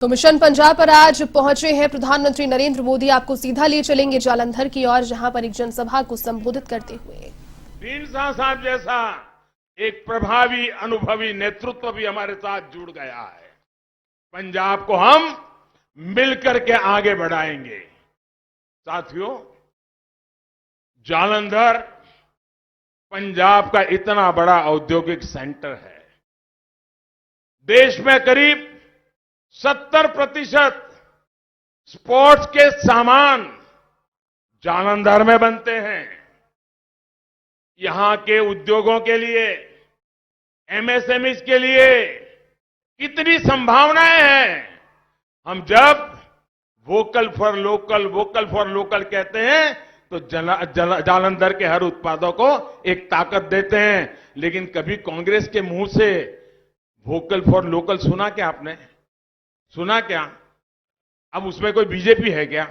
तो मिशन पंजाब पर आज पहुंचे हैं प्रधानमंत्री नरेंद्र मोदी। आपको सीधा लिए चलेंगे जालंधर की ओर, जहां पर एक जनसभा को संबोधित करते हुए ढींडसा साहब जैसा एक प्रभावी अनुभवी नेतृत्व भी हमारे साथ जुड़ गया है। पंजाब को हम मिलकर के आगे बढ़ाएंगे। साथियों, जालंधर पंजाब का इतना बड़ा औद्योगिक सेंटर है। देश में करीब 70% स्पोर्ट्स के सामान जालंधर में बनते हैं। यहां के उद्योगों के लिए, एमएसएमईज के लिए कितनी संभावनाएं हैं। हम जब वोकल फॉर लोकल कहते हैं तो जालंधर के हर उत्पादों को एक ताकत देते हैं। लेकिन कभी कांग्रेस के मुंह से वोकल फॉर लोकल सुना क्या आपने? सुना क्या? अब उसमें कोई बीजेपी है क्या?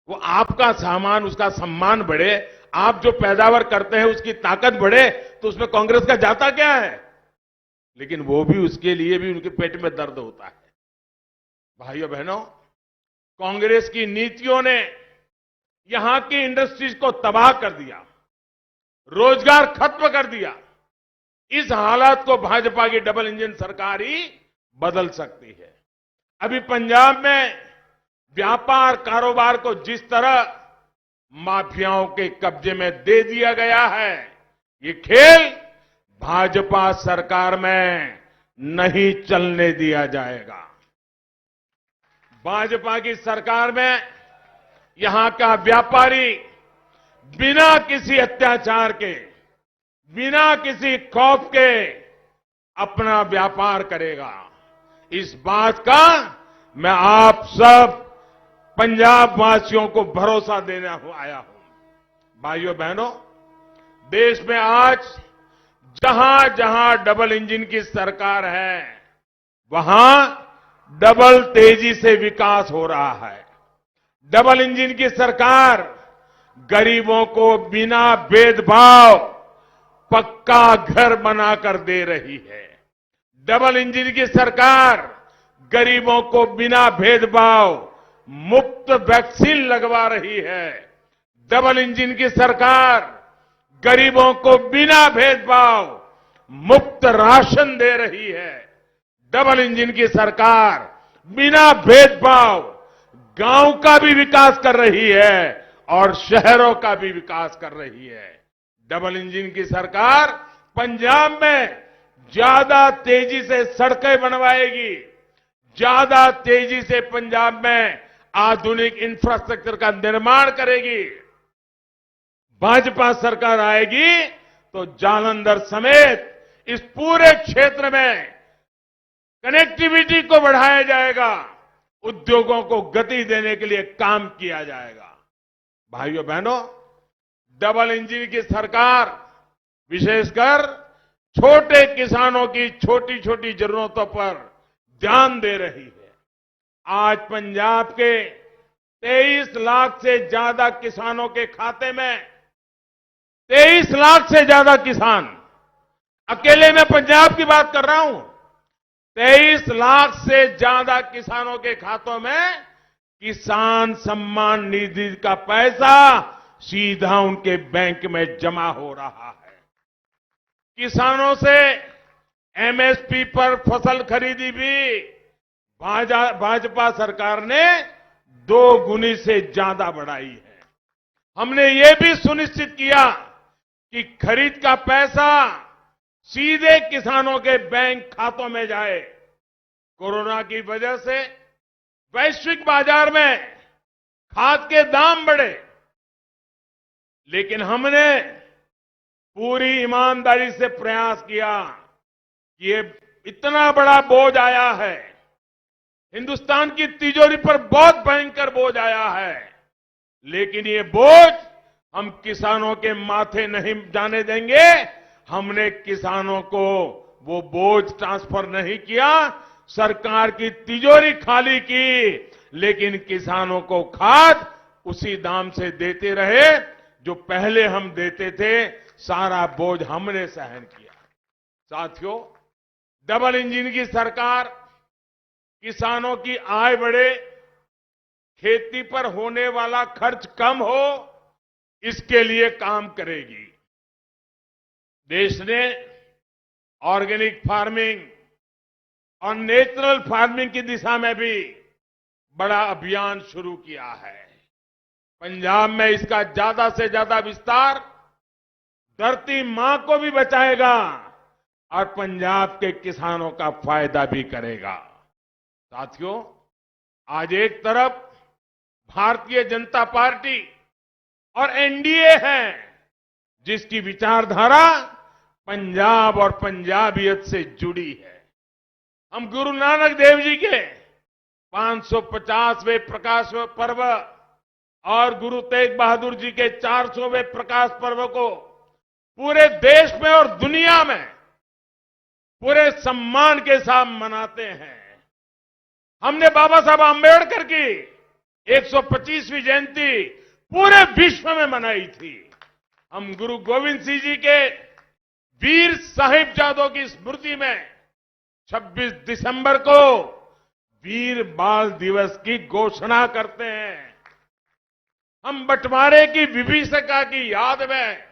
वो आपका सामान, उसका सम्मान बढ़े, आप जो पैदावार करते हैं उसकी ताकत बढ़े, तो उसमें कांग्रेस का जाता क्या है? लेकिन वो भी, उसके लिए भी उनके पेट में दर्द होता है। भाइयों बहनों, कांग्रेस की नीतियों ने यहां की इंडस्ट्रीज को तबाह कर दिया, रोजगार खत्म कर दिया। इस हालात को भाजपा की डबल इंजन सरकार ही बदल सकती है। अभी पंजाब में व्यापार कारोबार को जिस तरह माफियाओं के कब्जे में दे दिया गया है, ये खेल भाजपा सरकार में नहीं चलने दिया जाएगा। भाजपा की सरकार में यहां का व्यापारी बिना किसी अत्याचार के, बिना किसी खौफ के अपना व्यापार करेगा। इस बात का मैं आप सब पंजाब वासियों को भरोसा देने आया हूं। भाइयों बहनों, देश में आज जहां जहां डबल इंजन की सरकार है, वहां डबल तेजी से विकास हो रहा है। डबल इंजन की सरकार गरीबों को बिना भेदभाव पक्का घर बनाकर दे रही है। डबल इंजन की सरकार गरीबों को बिना भेदभाव मुफ्त वैक्सीन लगवा रही है। डबल इंजन की सरकार गरीबों को बिना भेदभाव मुफ्त राशन दे रही है। डबल इंजन की सरकार बिना भेदभाव गांव का भी विकास कर रही है और शहरों का भी विकास कर रही है। डबल इंजन की सरकार पंजाब में ज्यादा तेजी से सड़कें बनवाएगी, ज्यादा तेजी से पंजाब में आधुनिक इंफ्रास्ट्रक्चर का निर्माण करेगी। भाजपा सरकार आएगी तो जालंधर समेत इस पूरे क्षेत्र में कनेक्टिविटी को बढ़ाया जाएगा, उद्योगों को गति देने के लिए काम किया जाएगा। भाइयों बहनों, डबल इंजन की सरकार विशेषकर छोटे किसानों की छोटी छोटी जरूरतों पर ध्यान दे रही है। आज पंजाब के 23 लाख से ज्यादा किसानों के खाते में, 23 लाख से ज्यादा किसान, अकेले मैं पंजाब की बात कर रहा हूं, 23 लाख से ज्यादा किसानों के खातों में किसान सम्मान निधि का पैसा सीधा उनके बैंक में जमा हो रहा है। किसानों से एमएसपी पर फसल खरीदी भी भाजपा सरकार ने 2 गुनी से ज्यादा बढ़ाई है। हमने ये भी सुनिश्चित किया कि खरीद का पैसा सीधे किसानों के बैंक खातों में जाए। कोरोना की वजह से वैश्विक बाजार में खाद के दाम बढ़े, लेकिन हमने पूरी ईमानदारी से प्रयास किया कि ये इतना बड़ा बोझ आया है, हिंदुस्तान की तिजोरी पर बहुत भयंकर बोझ आया है, लेकिन ये बोझ हम किसानों के माथे नहीं जाने देंगे। हमने किसानों को वो बोझ ट्रांसफर नहीं किया, सरकार की तिजोरी खाली की, लेकिन किसानों को खाद उसी दाम से देते रहे जो पहले हम देते थे। सारा बोझ हमने सहन किया। साथियों, डबल इंजन की सरकार किसानों की आय बढ़े, खेती पर होने वाला खर्च कम हो, इसके लिए काम करेगी। देश ने ऑर्गेनिक फार्मिंग और नेचुरल फार्मिंग की दिशा में भी बड़ा अभियान शुरू किया है। पंजाब में इसका ज्यादा से ज्यादा विस्तार धरती मां को भी बचाएगा और पंजाब के किसानों का फायदा भी करेगा। साथियों, आज एक तरफ भारतीय जनता पार्टी और एनडीए है, जिसकी विचारधारा पंजाब और पंजाबियत से जुड़ी है। हम गुरु नानक देव जी के 550वें प्रकाश पर्व और गुरु तेग बहादुर जी के 400वें प्रकाश पर्व को पूरे देश में और दुनिया में पूरे सम्मान के साथ मनाते हैं। हमने बाबा साहब आंबेडकर की 125वीं जयंती पूरे विश्व में मनाई थी। हम गुरु गोविंद सिंह जी के वीर साहिबजादों की स्मृति में 26 दिसंबर को वीर बाल दिवस की घोषणा करते हैं। हम बंटवारे की विभीषिका की याद में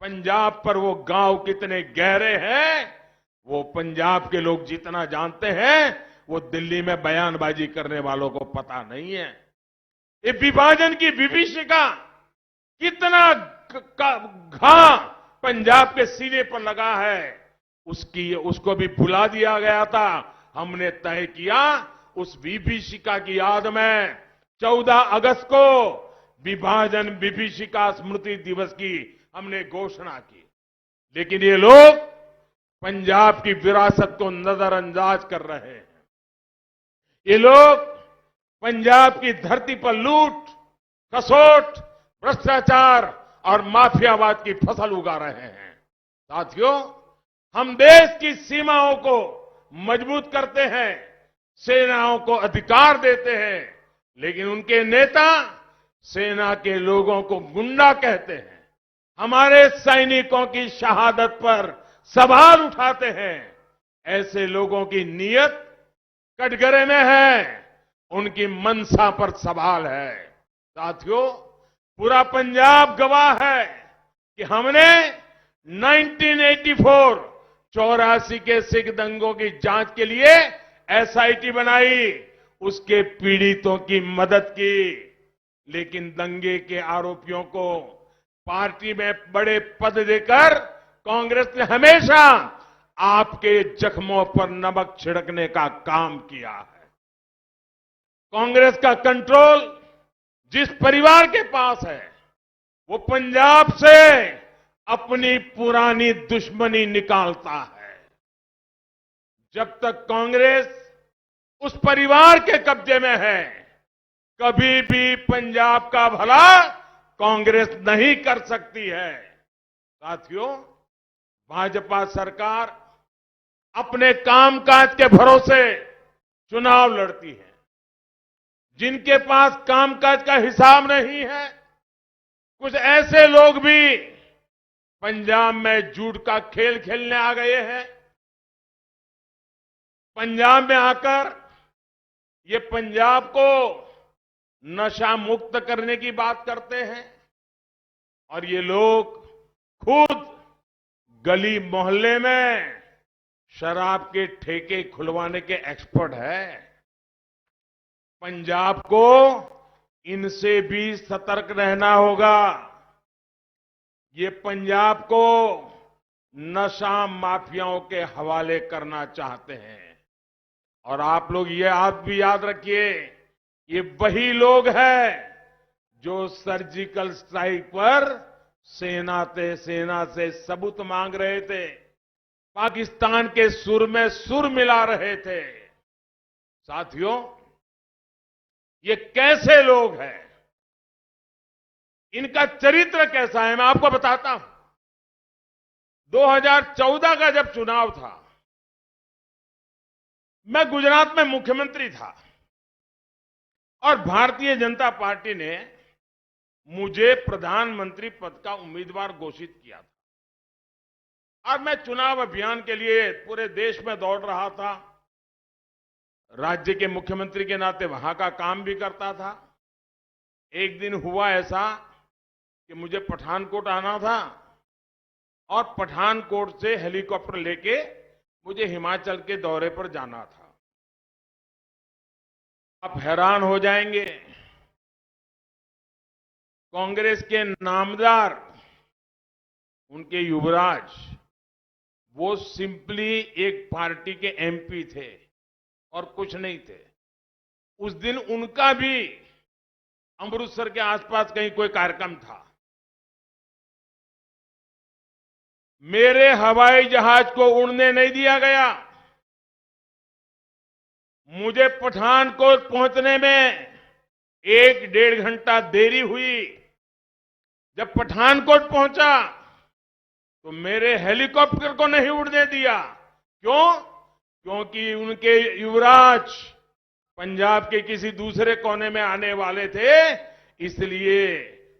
पंजाब पर वो गांव कितने गहरे हैं, वो पंजाब के लोग जितना जानते हैं, वो दिल्ली में बयानबाजी करने वालों को पता नहीं है। ये विभाजन की विभीषिका कितना घा पंजाब के सीने पर लगा है, उसको भी भुला दिया गया था। हमने तय किया उस विभीषिका की याद में 14 अगस्त को विभाजन विभीषिका स्मृति दिवस की हमने घोषणा की। लेकिन ये लोग पंजाब की विरासत को नजरअंदाज कर रहे हैं। ये लोग पंजाब की धरती पर लूट, कसोट, भ्रष्टाचार और माफियावाद की फसल उगा रहे हैं। साथियों, हम देश की सीमाओं को मजबूत करते हैं, सेनाओं को अधिकार देते हैं, लेकिन उनके नेता सेना के लोगों को गुंडा कहते हैं। हमारे सैनिकों की शहादत पर सवाल उठाते हैं। ऐसे लोगों की नीयत कटघरे में है, उनकी मंशा पर सवाल है। साथियों, पूरा पंजाब गवाह है कि हमने 1984 के सिख दंगों की जांच के लिए एसआईटी बनाई, उसके पीड़ितों की मदद की। लेकिन दंगे के आरोपियों को पार्टी में बड़े पद देकर कांग्रेस ने हमेशा आपके जख्मों पर नमक छिड़कने का काम किया है। कांग्रेस का कंट्रोल जिस परिवार के पास है, वो पंजाब से अपनी पुरानी दुश्मनी निकालता है। जब तक कांग्रेस उस परिवार के कब्जे में है, कभी भी पंजाब का भला कांग्रेस नहीं कर सकती है। साथियों, भाजपा सरकार अपने कामकाज के भरोसे चुनाव लड़ती है। जिनके पास कामकाज का हिसाब नहीं है, कुछ ऐसे लोग भी पंजाब में झूठ का खेल खेलने आ गए हैं। पंजाब में आकर ये पंजाब को नशा मुक्त करने की बात करते हैं, और ये लोग खुद गली मोहल्ले में शराब के ठेके खुलवाने के एक्सपर्ट हैं। पंजाब को इनसे भी सतर्क रहना होगा। ये पंजाब को नशा माफियाओं के हवाले करना चाहते हैं। और आप लोग ये आप भी याद रखिए, ये वही लोग हैं जो सर्जिकल स्ट्राइक पर सेना से सबूत मांग रहे थे, पाकिस्तान के सुर में सुर मिला रहे थे। साथियों, ये कैसे लोग हैं, इनका चरित्र कैसा है, मैं आपको बताता हूं। 2014 का जब चुनाव था, मैं गुजरात में मुख्यमंत्री था और भारतीय जनता पार्टी ने मुझे प्रधानमंत्री पद का उम्मीदवार घोषित किया था। और मैं चुनाव अभियान के लिए पूरे देश में दौड़ रहा था। राज्य के मुख्यमंत्री के नाते वहां का काम भी करता था। एक दिन हुआ ऐसा कि मुझे पठानकोट आना था और पठानकोट से हेलीकॉप्टर लेके मुझे हिमाचल के दौरे पर जाना था। आप हैरान हो जाएंगे, कांग्रेस के नामदार उनके युवराज वो सिंपली एक पार्टी के एमपी थे और कुछ नहीं थे। उस दिन उनका भी अमृतसर के आसपास कहीं कोई कार्यक्रम था। मेरे हवाई जहाज को उड़ने नहीं दिया गया। मुझे पठानकोट पहुंचने में 1-1.5 घंटा देरी हुई। जब पठानकोट पहुंचा तो मेरे हेलीकॉप्टर को नहीं उड़ने दिया। क्यों? क्योंकि उनके युवराज पंजाब के किसी दूसरे कोने में आने वाले थे, इसलिए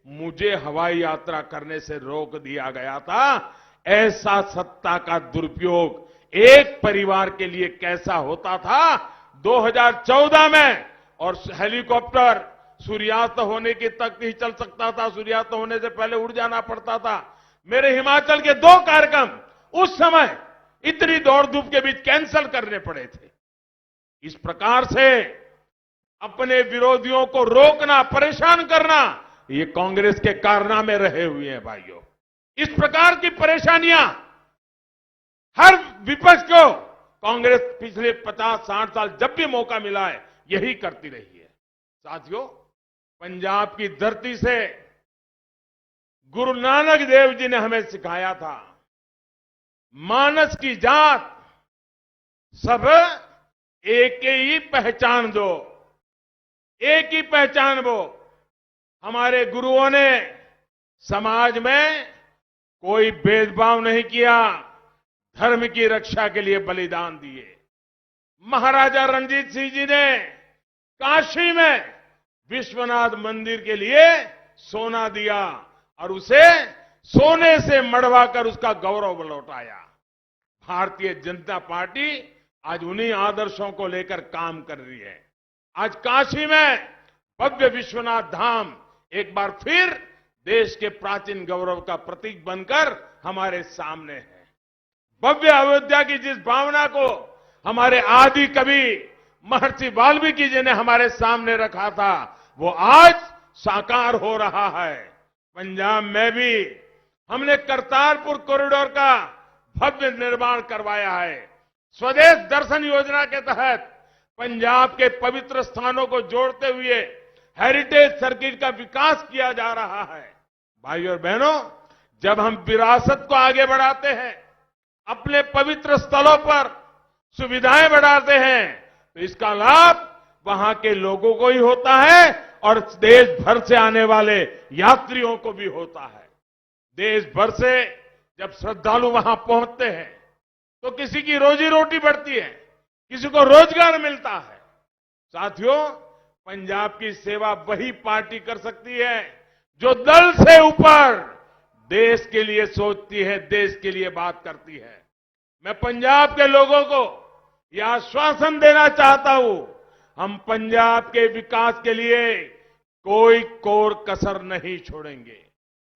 मुझे हवाई यात्रा करने से रोक दिया गया था। ऐसा सत्ता का दुरुपयोग एक परिवार के लिए कैसा होता था 2014 में। और हेलीकॉप्टर सूर्यास्त होने की तक नहीं चल सकता था, सूर्यास्त होने से पहले उड़ जाना पड़ता था। मेरे हिमाचल के 2 कार्यक्रम उस समय इतनी दौड़ धूप के बीच कैंसिल करने पड़े थे। इस प्रकार से अपने विरोधियों को रोकना, परेशान करना, ये कांग्रेस के कारनामे रहे हुए हैं भाइयों। इस प्रकार की परेशानियां हर विपक्ष को कांग्रेस पिछले 50-60 साल जब भी मौका मिला है यही करती रही है। साथियों, पंजाब की धरती से गुरु नानक देव जी ने हमें सिखाया था, मानस की जात सब एक ही पहचान दो, एक ही पहचान वो। हमारे गुरुओं ने समाज में कोई भेदभाव नहीं किया, धर्म की रक्षा के लिए बलिदान दिए। महाराजा रणजीत सिंह जी ने काशी में विश्वनाथ मंदिर के लिए सोना दिया और उसे सोने से मढ़वाकर उसका गौरव लौटाया। भारतीय जनता पार्टी आज उन्हीं आदर्शों को लेकर काम कर रही है। आज काशी में भव्य विश्वनाथ धाम एक बार फिर देश के प्राचीन गौरव का प्रतीक बनकर हमारे सामने है। भव्य अयोध्या की जिस भावना को हमारे आदि कवि महर्षि वाल्मीकि जी ने हमारे सामने रखा था, वो आज साकार हो रहा है। पंजाब में भी हमने करतारपुर कॉरिडोर का भव्य निर्माण करवाया है। स्वदेश दर्शन योजना के तहत पंजाब के पवित्र स्थानों को जोड़ते हुए हेरिटेज सर्किट का विकास किया जा रहा है। भाइयों और बहनों, जब हम विरासत को आगे बढ़ाते हैं, अपने पवित्र स्थलों पर सुविधाएं बढ़ाते हैं, तो इसका लाभ वहां के लोगों को ही होता है और देश भर से आने वाले यात्रियों को भी होता है। देश भर से जब श्रद्धालु वहां पहुंचते हैं तो किसी की रोजी रोटी बढ़ती है, किसी को रोजगार मिलता है। साथियों, पंजाब की सेवा वही पार्टी कर सकती है जो दल से ऊपर देश के लिए सोचती है, देश के लिए बात करती है। मैं पंजाब के लोगों को यह आश्वासन देना चाहता हूं, हम पंजाब के विकास के लिए कोई कोर कसर नहीं छोड़ेंगे।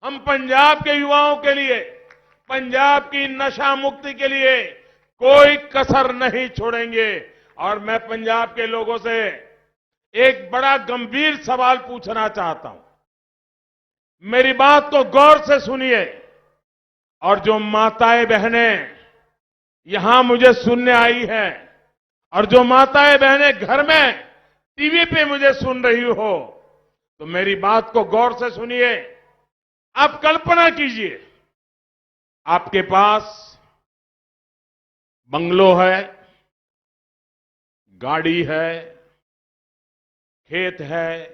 हम पंजाब के युवाओं के लिए, पंजाब की नशा मुक्ति के लिए कोई कसर नहीं छोड़ेंगे। और मैं पंजाब के लोगों से एक बड़ा गंभीर सवाल पूछना चाहता हूं। मेरी बात को गौर से सुनिए और जो माताएं बहनें यहां मुझे सुनने आई हैं और जो माताएं बहनें घर में टीवी पे मुझे सुन रही हो, तो मेरी बात को गौर से सुनिए। आप कल्पना कीजिए, आपके पास बंगलो है, गाड़ी है, खेत है,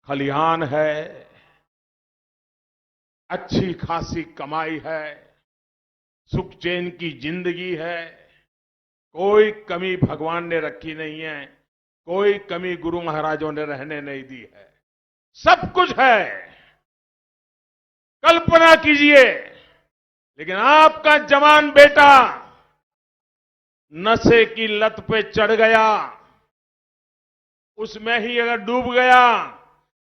खलिहान है, अच्छी खासी कमाई है, सुख चैन की जिंदगी है, कोई कमी भगवान ने रखी नहीं है, कोई कमी गुरु महाराजों ने रहने नहीं दी है, सब कुछ है। कल्पना कीजिए, लेकिन आपका जवान बेटा नशे की लत पे चढ़ गया, उसमें ही अगर डूब गया,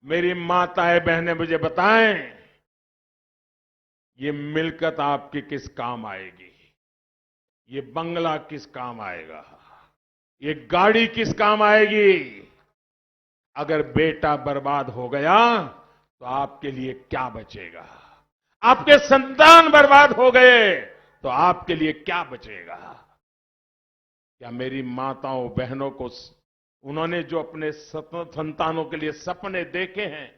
मेरी माताएं बहनें मुझे बताएं, ये मिलकत आपकी किस काम आएगी? ये बंगला किस काम आएगा? ये गाड़ी किस काम आएगी? अगर बेटा बर्बाद हो गया तो आपके लिए क्या बचेगा? आपके संतान बर्बाद हो गए तो आपके लिए क्या बचेगा? क्या मेरी माताओं बहनों को उन्होंने जो अपने संतानों के लिए सपने देखे हैं,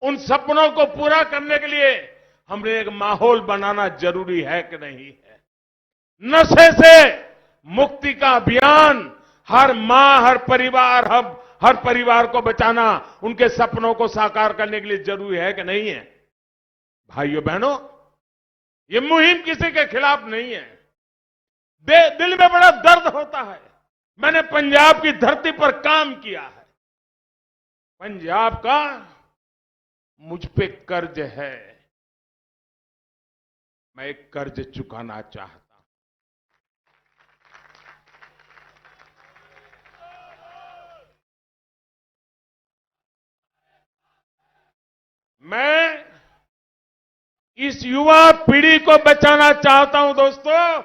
उन सपनों को पूरा करने के लिए हमें एक माहौल बनाना जरूरी है कि नहीं है? नशे से मुक्ति का अभियान हर मां, हर परिवार को बचाना, उनके सपनों को साकार करने के लिए जरूरी है कि नहीं है? भाइयों बहनों, ये मुहिम किसी के खिलाफ नहीं है। दिल में बड़ा दर्द होता है। मैंने पंजाब की धरती पर काम किया है। पंजाब का मुझ पे कर्ज है। मैं एक कर्ज चुकाना चाहता हूं। मैं इस युवा पीढ़ी को बचाना चाहता हूं। दोस्तों,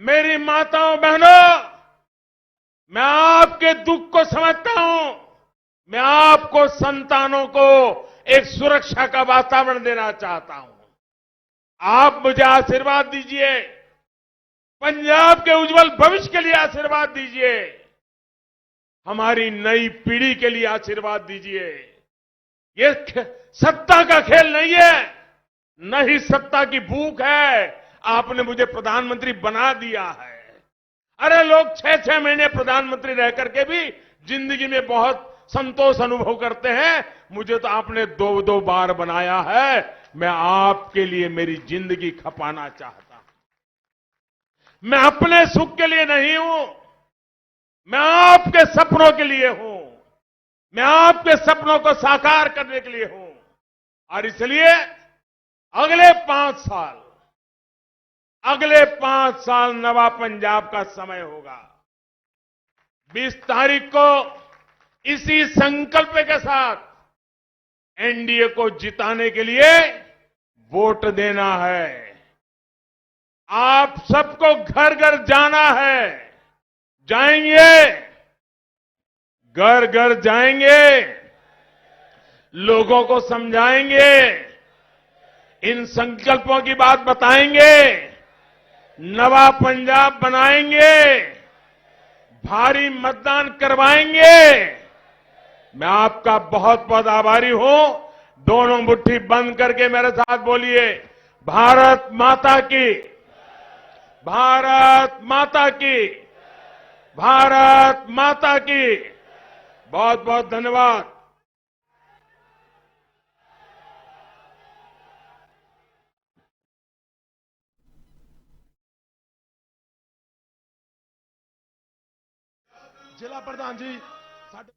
मेरी माताओं बहनों, मैं आपके दुख को समझता हूं। मैं आपको, संतानों को एक सुरक्षा का वातावरण देना चाहता हूं। आप मुझे आशीर्वाद दीजिए। पंजाब के उज्जवल भविष्य के लिए आशीर्वाद दीजिए। हमारी नई पीढ़ी के लिए आशीर्वाद दीजिए। ये सत्ता का खेल नहीं है, न ही सत्ता की भूख है। आपने मुझे प्रधानमंत्री बना दिया है। अरे लोग 6-6 महीने प्रधानमंत्री रह करके भी जिंदगी में बहुत संतोष अनुभव करते हैं। मुझे तो आपने 2-2 बार बनाया है। मैं आपके लिए मेरी जिंदगी खपाना चाहता हूं। मैं अपने सुख के लिए नहीं हूं, मैं आपके सपनों के लिए हूं। मैं आपके सपनों को साकार करने के लिए हूं। और इसलिए अगले 5 साल नवा पंजाब का समय होगा। 20 तारीख को इसी संकल्प के साथ एनडीए को जिताने के लिए वोट देना है। आप सबको घर घर जाना है। जाएंगे, घर घर जाएंगे, लोगों को समझाएंगे, इन संकल्पों की बात बताएंगे, नवा पंजाब बनाएंगे, भारी मतदान करवाएंगे। मैं आपका बहुत बहुत आभारी हूं। दोनों मुट्ठी बंद करके मेरे साथ बोलिए, भारत माता की, भारत माता की, भारत माता की। बहुत बहुत धन्यवाद। ਜ਼ਿਲ੍ਹਾ ਪ੍ਰਧਾਨ ਜੀ ਸਾਡੇ